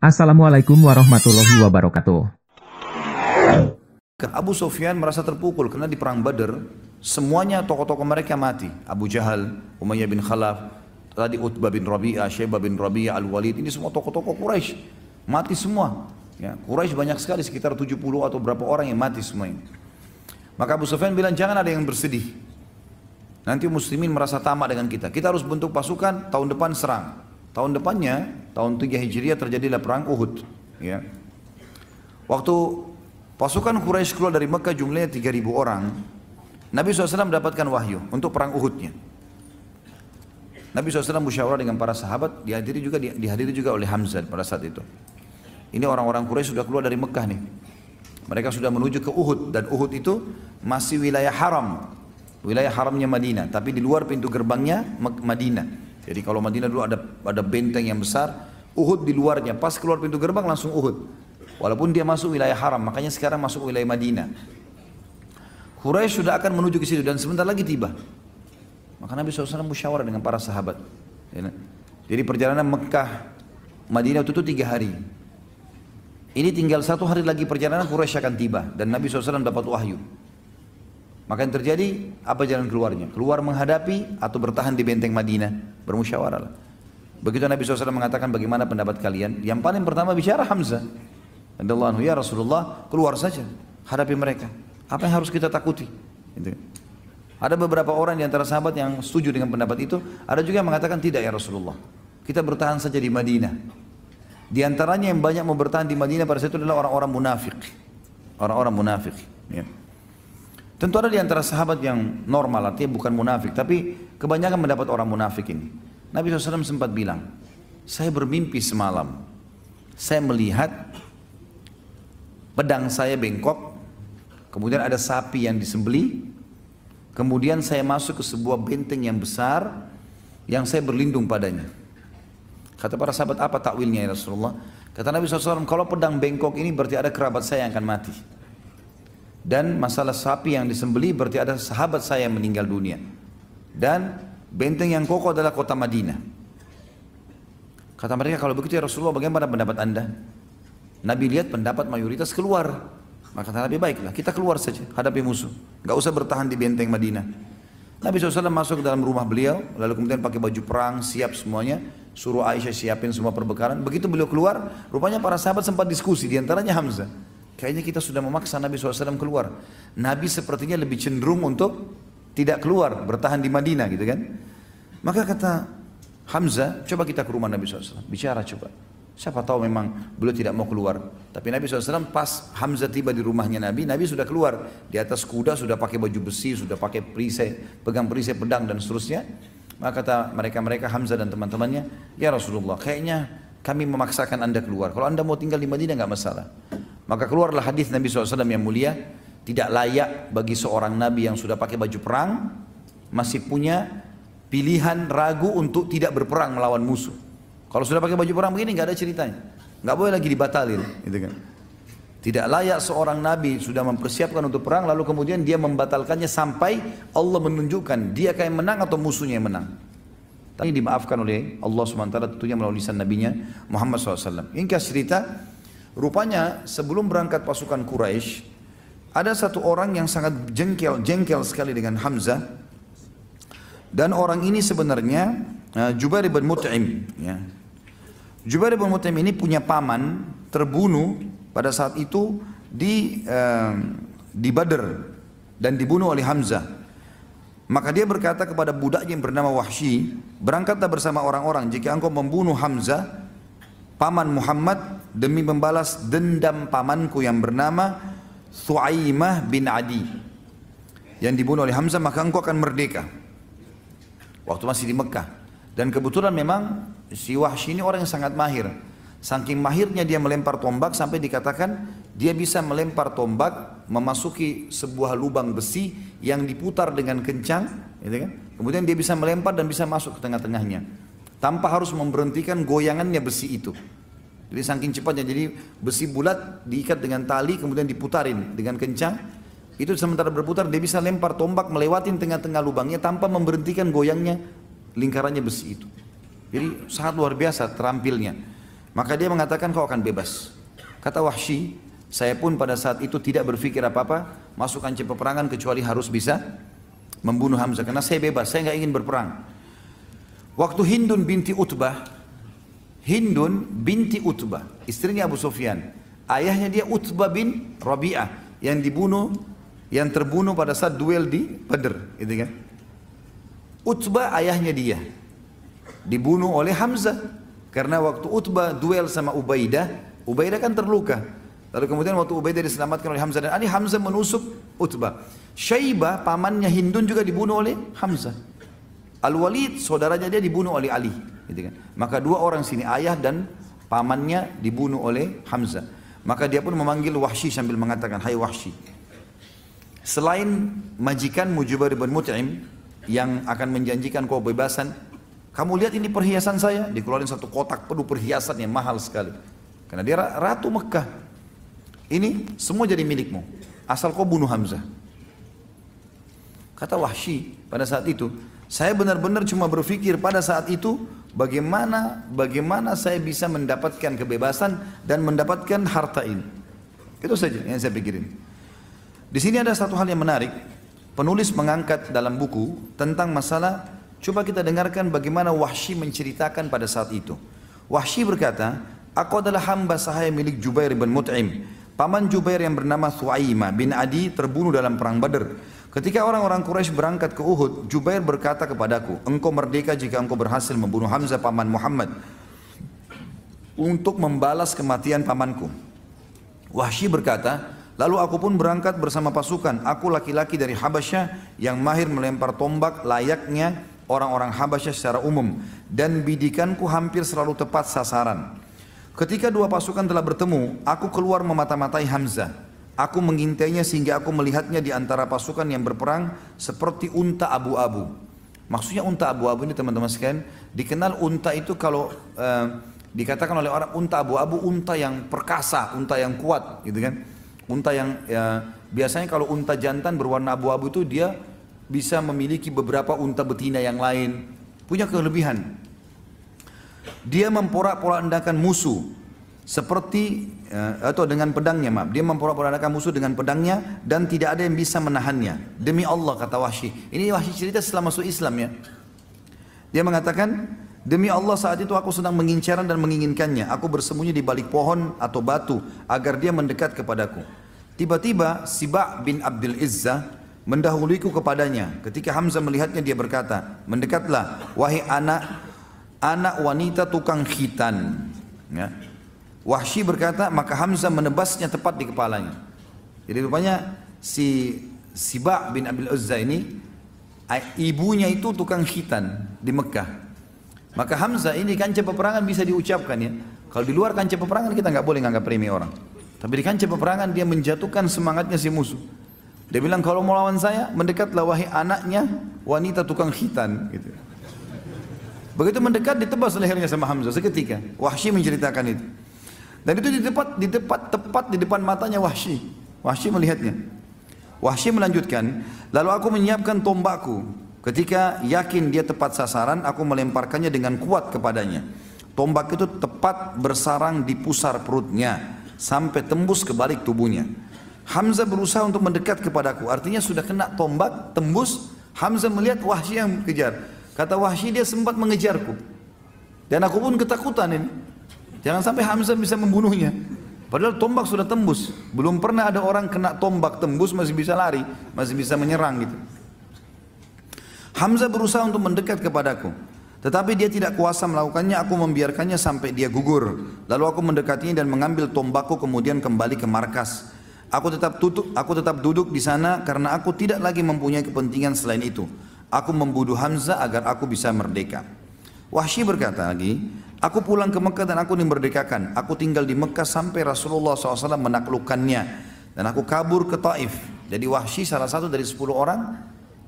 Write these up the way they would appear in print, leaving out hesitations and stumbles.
Assalamualaikum warahmatullahi wabarakatuh. Abu Sufyan merasa terpukul karena di perang Badar semuanya tokoh-tokoh mereka mati. Abu Jahal, Umayyah bin Khalaf, tadi Utbah bin Rabi'ah, Syaibah bin Rabi'ah, Al-Walid, ini semua tokoh-tokoh Quraisy mati semua. Ya, Quraisy banyak sekali, sekitar 70 atau berapa orang yang mati semuanya. Maka Abu Sufyan bilang jangan ada yang bersedih. Nanti muslimin merasa tamak dengan kita. Kita harus bentuk pasukan, tahun depan serang. Tahun depannya, tahun 3 Hijriah terjadilah perang Uhud. Ya. Waktu pasukan Quraisy keluar dari Mekah jumlahnya 3.000 orang, Nabi SAW mendapatkan wahyu untuk perang Uhudnya. Nabi SAW musyawarah dengan para sahabat, dihadiri juga oleh Hamzah pada saat itu. Ini orang-orang Quraisy sudah keluar dari Mekah nih. Mereka sudah menuju ke Uhud, dan Uhud itu masih wilayah haram. Wilayah haramnya Madinah, tapi di luar pintu gerbangnya Madinah. Jadi kalau Madinah dulu ada benteng yang besar, Uhud di luarnya, pas keluar pintu gerbang langsung Uhud. Walaupun dia masuk wilayah haram, makanya sekarang masuk wilayah Madinah. Quraisy sudah akan menuju ke situ dan sebentar lagi tiba. Maka Nabi SAW musyawarah dengan para sahabat. Jadi perjalanan Mekah Madinah itu 3 hari. Ini tinggal 1 hari lagi perjalanan Quraisy akan tiba dan Nabi SAW dapat wahyu. Maka yang terjadi, apa jalan keluarnya? Keluar menghadapi atau bertahan di benteng Madinah? Bermusyawarah. Begitu Nabi SAW mengatakan bagaimana pendapat kalian? Yang paling pertama bicara Hamzah. Radhiyallahu anhu, ya Rasulullah, keluar saja, hadapi mereka. Apa yang harus kita takuti? Gitu. Ada beberapa orang di antara sahabat yang setuju dengan pendapat itu. Ada juga yang mengatakan tidak ya Rasulullah, kita bertahan saja di Madinah. Di antaranya yang banyak mau bertahan di Madinah pada saat itu adalah orang-orang munafik. Orang-orang munafik. Ya. Tentu ada di antara sahabat yang normal, artinya bukan munafik, tapi kebanyakan mendapat orang munafik ini. Nabi SAW sempat bilang, saya bermimpi semalam, saya melihat pedang saya bengkok, kemudian ada sapi yang disembelih, kemudian saya masuk ke sebuah benteng yang besar, yang saya berlindung padanya. Kata para sahabat, apa takwilnya ya Rasulullah? Kata Nabi SAW, kalau pedang bengkok ini berarti ada kerabat saya yang akan mati. Dan masalah sapi yang disembelih berarti ada sahabat saya yang meninggal dunia. Dan benteng yang kokoh adalah kota Madinah. Kata mereka, kalau begitu ya Rasulullah, bagaimana pendapat anda? Nabi lihat pendapat mayoritas keluar. Maka kata Nabi, baiklah kita keluar saja hadapi musuh, gak usah bertahan di benteng Madinah. Nabi SAW masuk ke dalam rumah beliau, lalu kemudian pakai baju perang, siap semuanya, suruh Aisyah siapin semua perbekalan. Begitu beliau keluar, rupanya para sahabat sempat diskusi, diantaranya Hamzah. Kayaknya kita sudah memaksa Nabi SAW keluar. Nabi sepertinya lebih cenderung untuk tidak keluar, bertahan di Madinah gitu kan. Maka kata Hamzah, coba kita ke rumah Nabi SAW, bicara coba. Siapa tahu memang beliau tidak mau keluar. Tapi Nabi SAW pas Hamzah tiba di rumahnya Nabi sudah keluar. Di atas kuda sudah pakai baju besi, sudah pakai perisai, pegang perisai pedang dan seterusnya. Maka kata mereka Hamzah dan teman-temannya, ya Rasulullah, kayaknya kami memaksakan anda keluar. Kalau anda mau tinggal di Madinah nggak masalah. Maka keluarlah hadis Nabi SAW yang mulia, tidak layak bagi seorang Nabi yang sudah pakai baju perang, masih punya pilihan ragu untuk tidak berperang melawan musuh. Kalau sudah pakai baju perang begini nggak ada ceritanya, nggak boleh lagi dibatalin, gitu kan? Tidak layak seorang nabi sudah mempersiapkan untuk perang lalu kemudian dia membatalkannya sampai Allah menunjukkan dia kayak menang atau musuhnya yang menang. Tapi dimaafkan oleh Allah SWT tentunya melalui lisan nabinya Muhammad SAW. Ringkas cerita, rupanya sebelum berangkat pasukan Quraisy ada satu orang yang sangat jengkel sekali dengan Hamzah, dan orang ini sebenarnya Jubair bin Mut'im. Ya. Jubair bin Mut'im ini punya paman terbunuh pada saat itu di Badr dan dibunuh oleh Hamzah. Maka dia berkata kepada budaknya yang bernama Wahsy, berangkatlah bersama orang-orang jika engkau membunuh Hamzah, paman Muhammad, demi membalas dendam pamanku yang bernama Thu'aimah bin Adi yang dibunuh oleh Hamzah, maka engkau akan merdeka. Waktu masih di Mekah. Dan kebetulan memang si Wahsy ini orang yang sangat mahir. Saking mahirnya dia melempar tombak sampai dikatakan dia bisa melempar tombak memasuki sebuah lubang besi yang diputar dengan kencang, gitu kan? Kemudian dia bisa melempar dan bisa masuk ke tengah-tengahnya tanpa harus memberhentikan goyangannya besi itu. Jadi saking cepatnya, jadi besi bulat diikat dengan tali kemudian diputarin dengan kencang. Itu sementara berputar dia bisa lempar tombak melewatin tengah-tengah lubangnya tanpa memberhentikan goyangnya lingkarannya besi itu. Jadi sangat luar biasa terampilnya. Maka dia mengatakan kau akan bebas. Kata Wahsy, saya pun pada saat itu tidak berpikir apa-apa, masuk kancah peperangan kecuali harus bisa membunuh Hamzah. Karena saya bebas, saya nggak ingin berperang. Waktu Hindun binti Utbah, istrinya Abu Sufyan, ayahnya dia Utbah bin Rabi'ah yang terbunuh pada saat duel di Badr, gitu kan? Utbah ayahnya dia dibunuh oleh Hamzah karena waktu Utbah duel sama Ubaidah kan terluka. Lalu kemudian waktu Ubaidah diselamatkan oleh Hamzah dan Ali, Hamzah menusuk Utbah. Syaibah pamannya Hindun juga dibunuh oleh Hamzah. Al-Walid saudaranya dia dibunuh oleh Ali, gitu kan? Maka dua orang sini, ayah dan pamannya dibunuh oleh Hamzah. Maka dia pun memanggil Wahsy sambil mengatakan, hai Wahsy, selain majikanmu Jubair bin Mut'im yang akan menjanjikan kau bebasan, kamu lihat ini perhiasan saya, dikeluarin satu kotak penuh perhiasan yang mahal sekali. Karena dia ratu Mekah. Ini semua jadi milikmu, asal kau bunuh Hamzah. Kata Wahsy pada saat itu, saya benar-benar cuma berpikir pada saat itu bagaimana saya bisa mendapatkan kebebasan dan mendapatkan harta ini. Itu saja yang saya pikirin. Di sini ada satu hal yang menarik. Penulis mengangkat dalam buku tentang masalah, coba kita dengarkan bagaimana Wahsy menceritakan pada saat itu. Wahsy berkata, aku adalah hamba sahaya milik Jubair bin Mut'im. Paman Jubair yang bernama Thuaimah bin Adi terbunuh dalam perang Badr. Ketika orang-orang Quraisy berangkat ke Uhud, Jubair berkata kepadaku, engkau merdeka jika engkau berhasil membunuh Hamzah paman Muhammad untuk membalas kematian pamanku. Wahsy berkata, lalu aku pun berangkat bersama pasukan. Aku laki-laki dari Habasyah yang mahir melempar tombak layaknya orang-orang Habasyah secara umum, dan bidikanku hampir selalu tepat sasaran. Ketika dua pasukan telah bertemu, aku keluar memata-matai Hamzah. Aku mengintainya sehingga aku melihatnya di antara pasukan yang berperang seperti unta abu-abu. Maksudnya unta abu-abu ini teman-teman sekalian, dikenal unta itu kalau dikatakan oleh orang unta abu-abu, unta yang perkasa, unta yang kuat, gitu kan? Unta yang biasanya kalau unta jantan berwarna abu-abu itu dia bisa memiliki beberapa unta betina yang lain, punya kelebihan. Dia memporak-porandakan musuh seperti atau dengan pedangnya, maaf, dia memporak-porandakan musuh dengan pedangnya dan tidak ada yang bisa menahannya. Demi Allah, kata Wahsy. Ini Wahsy cerita setelah masuk Islam ya. Dia mengatakan, demi Allah saat itu aku sedang mengincarnya dan menginginkannya. Aku bersembunyi di balik pohon atau batu agar dia mendekat kepadaku. Tiba-tiba Siba' bin Abdul Izzah mendahuliku kepadanya. Ketika Hamzah melihatnya dia berkata, mendekatlah wahai anak wanita tukang khitan. Ya. Wahsy berkata, maka Hamzah menebasnya tepat di kepalanya. Jadi rupanya si Siba' bin Abdul Izzah ini ibunya itu tukang khitan di Mekah. Maka Hamzah ini kancah peperangan bisa diucapkan ya. Kalau di luar kancah peperangan kita nggak boleh nganggap remeh orang. Tapi di kancah peperangan dia menjatuhkan semangatnya si musuh. Dia bilang kalau mau lawan saya mendekatlah wahai anaknya wanita tukang khitan. Gitu. Begitu mendekat ditebas lehernya sama Hamzah seketika. Wahsy menceritakan itu. Dan itu tepat di depan matanya Wahsy. Wahsy melihatnya. Wahsy melanjutkan, lalu aku menyiapkan tombakku. Ketika yakin dia tepat sasaran, aku melemparkannya dengan kuat kepadanya. Tombak itu tepat bersarang di pusar perutnya sampai tembus ke balik tubuhnya. Hamzah berusaha untuk mendekat kepadaku, artinya sudah kena tombak, tembus. Hamzah melihat Wahsy yang kejar. Kata Wahsy, dia sempat mengejarku. Dan aku pun ketakutan ini. Jangan sampai Hamzah bisa membunuhnya. Padahal tombak sudah tembus. Belum pernah ada orang kena tombak tembus masih bisa lari, masih bisa menyerang gitu. Hamzah berusaha untuk mendekat kepadaku. Tetapi dia tidak kuasa melakukannya, aku membiarkannya sampai dia gugur. Lalu aku mendekatinya dan mengambil tombakku kemudian kembali ke markas. Aku tetap duduk di sana karena aku tidak lagi mempunyai kepentingan selain itu. Aku membunuh Hamzah agar aku bisa merdeka. Wahsy berkata lagi, aku pulang ke Mekah dan aku dimerdekakan. Aku tinggal di Mekah sampai Rasulullah SAW menaklukkannya. Dan aku kabur ke Taif. Jadi Wahsy salah satu dari 10 orang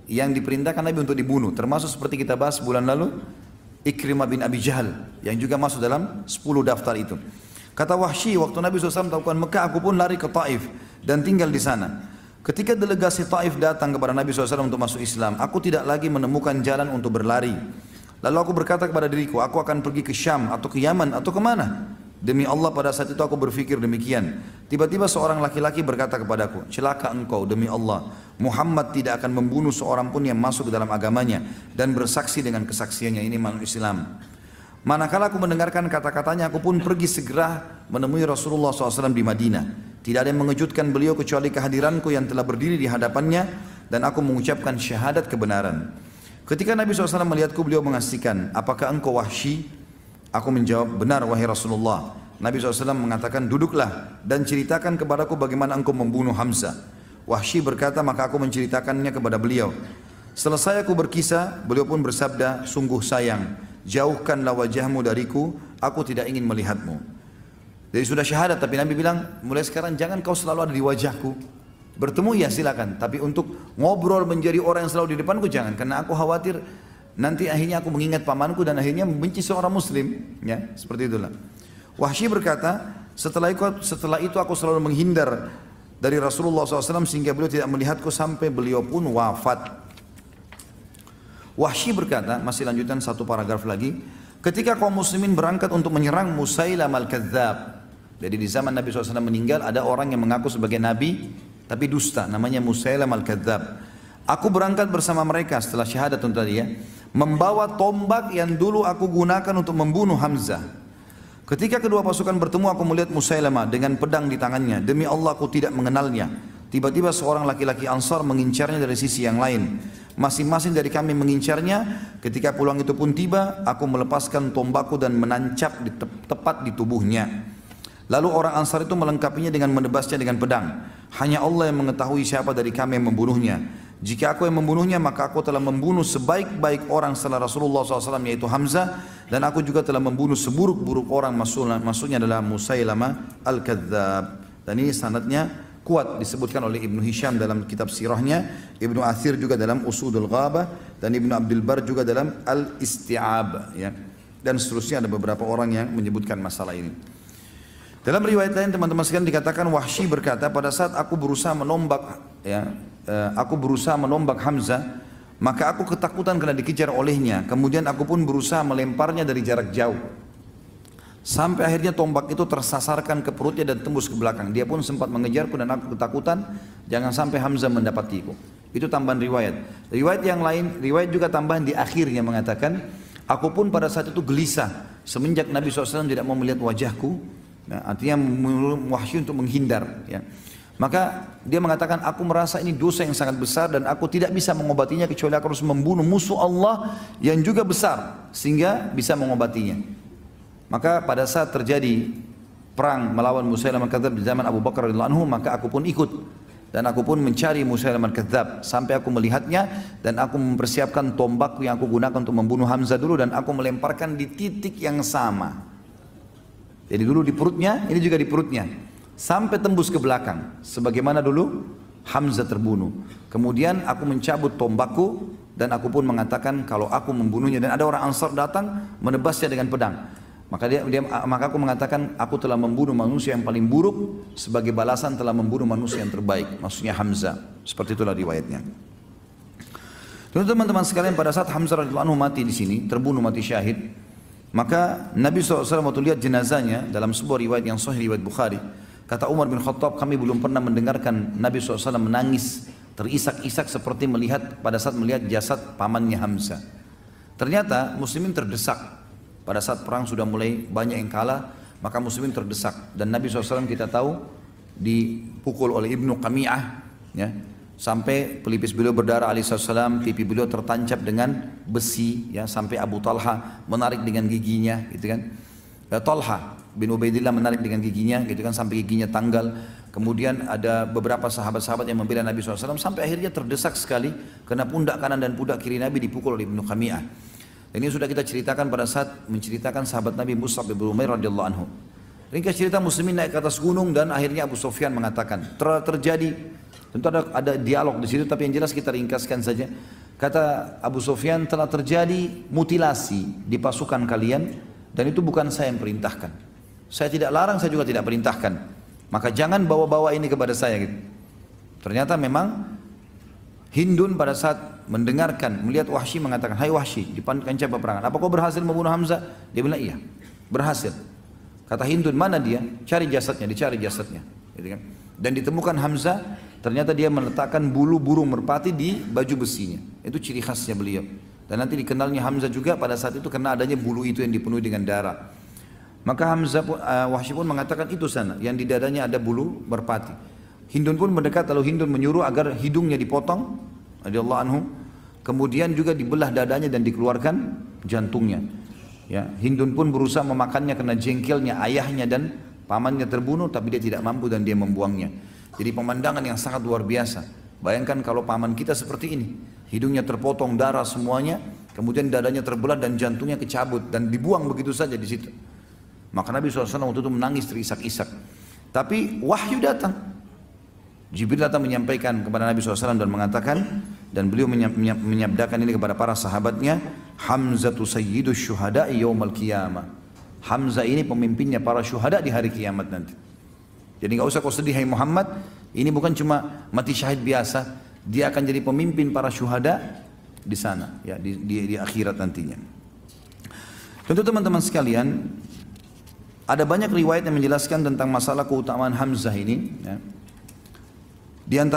yang diperintahkan Nabi untuk dibunuh. Termasuk seperti kita bahas bulan lalu, Ikrimah bin Abi Jahal yang juga masuk dalam 10 daftar itu. Kata Wahsy, waktu Nabi SAW melakukan Mekah, aku pun lari ke Taif dan tinggal di sana. Ketika delegasi Taif datang kepada Nabi SAW untuk masuk Islam, aku tidak lagi menemukan jalan untuk berlari. Lalu aku berkata kepada diriku, aku akan pergi ke Syam atau ke Yaman atau kemana? Demi Allah pada saat itu aku berpikir demikian. Tiba-tiba seorang laki-laki berkata kepadaku, celaka engkau demi Allah. Muhammad tidak akan membunuh seorang pun yang masuk ke dalam agamanya dan bersaksi dengan kesaksiannya. Ini makhluk Islam. Manakala aku mendengarkan kata-katanya, aku pun pergi segera menemui Rasulullah SAW di Madinah. Tidak ada yang mengejutkan beliau kecuali kehadiranku yang telah berdiri di hadapannya dan aku mengucapkan syahadat kebenaran. Ketika Nabi SAW melihatku, beliau mengasihkan, apakah engkau Wahsy? Aku menjawab, benar wahai Rasulullah. Nabi SAW mengatakan, duduklah dan ceritakan kepadaku bagaimana engkau membunuh Hamzah. Wahsy berkata, maka aku menceritakannya kepada beliau. Selesai aku berkisah, beliau pun bersabda, sungguh sayang, jauhkanlah wajahmu dariku, aku tidak ingin melihatmu. Jadi sudah syahadat, tapi Nabi bilang, mulai sekarang jangan kau selalu ada di wajahku. Bertemu ya silakan, tapi untuk ngobrol menjadi orang yang selalu di depanku jangan, karena aku khawatir nanti akhirnya aku mengingat pamanku dan akhirnya membenci seorang muslim, ya seperti itulah. Wahsy berkata, setelah itu aku selalu menghindar dari Rasulullah SAW sehingga beliau tidak melihatku sampai beliau pun wafat. Wahsy berkata, masih lanjutan satu paragraf lagi, ketika kaum muslimin berangkat untuk menyerang Musailamah al-Kadzab. Jadi di zaman Nabi SAW meninggal ada orang yang mengaku sebagai nabi tapi dusta, namanya Musailamah al-Kadzab. Aku berangkat bersama mereka setelah syahadat tadi ya, membawa tombak yang dulu aku gunakan untuk membunuh Hamzah. Ketika kedua pasukan bertemu, aku melihat Musailamah dengan pedang di tangannya. Demi Allah aku tidak mengenalnya. Tiba-tiba seorang laki-laki Ansar mengincarnya dari sisi yang lain. Masing-masing dari kami mengincarnya. Ketika peluang itu pun tiba, aku melepaskan tombakku dan menancap tepat di tubuhnya. Lalu orang Ansar itu melengkapinya dengan menebasnya dengan pedang. Hanya Allah yang mengetahui siapa dari kami yang membunuhnya. Jika aku yang membunuhnya, maka aku telah membunuh sebaik-baik orang setelah Rasulullah SAW, yaitu Hamzah. Dan aku juga telah membunuh seburuk-buruk orang, maksudnya adalah Musailamah al-Kadzab. Dan ini sanadnya kuat, disebutkan oleh Ibnu Hisham dalam kitab sirahnya, Ibnu Athir juga dalam Usudul Ghabah, dan Ibnu Abdul Bar juga dalam Al-Isti'ab, ya. Dan seterusnya ada beberapa orang yang menyebutkan masalah ini. Dalam riwayat lain teman-teman sekalian dikatakan Wahsy berkata, pada saat aku berusaha menombak Hamzah, maka aku ketakutan karena dikejar olehnya. Kemudian aku pun berusaha melemparnya dari jarak jauh. Sampai akhirnya tombak itu tersasarkan ke perutnya dan tembus ke belakang. Dia pun sempat mengejarku dan aku ketakutan jangan sampai Hamzah mendapatiku. Itu tambahan riwayat. Riwayat yang lain, riwayat juga tambahan di akhirnya mengatakan, aku pun pada saat itu gelisah semenjak Nabi SAW tidak mau melihat wajahku. Nah, artinya Wahsy untuk menghindar, ya. Maka dia mengatakan, aku merasa ini dosa yang sangat besar dan aku tidak bisa mengobatinya kecuali aku harus membunuh musuh Allah yang juga besar sehingga bisa mengobatinya. Maka pada saat terjadi perang melawan Musailamah al-Kadzab di zaman Abu Bakar radhiyallahu anhu, maka aku pun ikut dan aku pun mencari Musailamah al-Kadzab sampai aku melihatnya dan aku mempersiapkan tombakku yang aku gunakan untuk membunuh Hamzah dulu dan aku melemparkan di titik yang sama. Jadi dulu di perutnya, ini juga di perutnya, sampai tembus ke belakang, sebagaimana dulu Hamzah terbunuh. Kemudian aku mencabut tombakku dan aku pun mengatakan kalau aku membunuhnya, dan ada orang Ansar datang menebasnya dengan pedang. Maka aku mengatakan aku telah membunuh manusia yang paling buruk sebagai balasan telah membunuh manusia yang terbaik, maksudnya Hamzah. Seperti itulah riwayatnya. Teman-teman sekalian, pada saat Hamzah radhiyallahu anhu mati di sini, terbunuh mati syahid, maka Nabi SAW waktu lihat jenazahnya dalam sebuah riwayat yang sahih, riwayat Bukhari, kata Umar bin Khattab, kami belum pernah mendengarkan Nabi SAW menangis terisak-isak seperti pada saat melihat jasad pamannya Hamzah. Ternyata muslimin terdesak pada saat perang sudah mulai banyak yang kalah, maka muslimin terdesak dan Nabi SAW kita tahu dipukul oleh Ibnu Qami'ah, ya, sampai pelipis beliau berdarah alaihissalam, pipi beliau tertancap dengan besi, ya, sampai Abu Talha menarik dengan giginya, gitu kan. Talha bin Ubaidillah menarik dengan giginya, gitu kan, sampai giginya tanggal. Kemudian ada beberapa sahabat-sahabat yang membela Nabi SAW sampai akhirnya terdesak sekali karena pundak kanan dan pundak kiri Nabi dipukul oleh Ibnu Qami'ah. Dan ini sudah kita ceritakan pada saat menceritakan sahabat Nabi Mus'ab bin Umair radhiyallahu anhu. Ringkas cerita muslimin naik ke atas gunung dan akhirnya Abu Sufyan mengatakan terjadi. Tentu ada dialog di situ, tapi yang jelas kita ringkaskan saja. Kata Abu Sufyan, telah terjadi mutilasi di pasukan kalian dan itu bukan saya yang perintahkan. Saya tidak larang, saya juga tidak perintahkan. Maka jangan bawa-bawa ini kepada saya, gitu. Ternyata memang Hindun pada saat mendengarkan, melihat Wahsy mengatakan, hai Wahsy, di kancah peperangan, apa kau berhasil membunuh Hamzah? Dia bilang iya, berhasil. Kata Hindun, mana dia? Cari jasadnya, dicari jasadnya. Gitu kan? Dan ditemukan Hamzah, ternyata dia meletakkan bulu burung merpati di baju besinya. Itu ciri khasnya beliau. Dan nanti dikenalnya Hamzah juga pada saat itu karena adanya bulu itu yang dipenuhi dengan darah. Maka Hamzah pun, Wahsy pun mengatakan itu sana, yang di dadanya ada bulu merpati. Hindun pun mendekat, lalu Hindun menyuruh agar hidungnya dipotong, radhiyallahu anhu. Kemudian juga dibelah dadanya dan dikeluarkan jantungnya. Ya, Hindun pun berusaha memakannya karena jengkelnya ayahnya dan pamannya terbunuh, tapi dia tidak mampu dan dia membuangnya. Jadi pemandangan yang sangat luar biasa. Bayangkan kalau paman kita seperti ini, hidungnya terpotong, darah semuanya, kemudian dadanya terbelah dan jantungnya kecabut dan dibuang begitu saja di situ. Maka Nabi SAW waktu itu menangis terisak-isak. Tapi wahyu datang. Jibril datang menyampaikan kepada Nabi SAW dan mengatakan, dan beliau menyabdakan ini kepada para sahabatnya, Hamzatu sayyidus syuhada'i yawmal qiyamah. Hamzah ini pemimpinnya para syuhada di hari kiamat nanti. Jadi nggak usah kau sedih hai Muhammad, ini bukan cuma mati syahid biasa, dia akan jadi pemimpin para syuhada di sana, ya, di akhirat nantinya. Tentu teman-teman sekalian, ada banyak riwayat yang menjelaskan tentang masalah keutamaan Hamzah ini. Ya. Di antara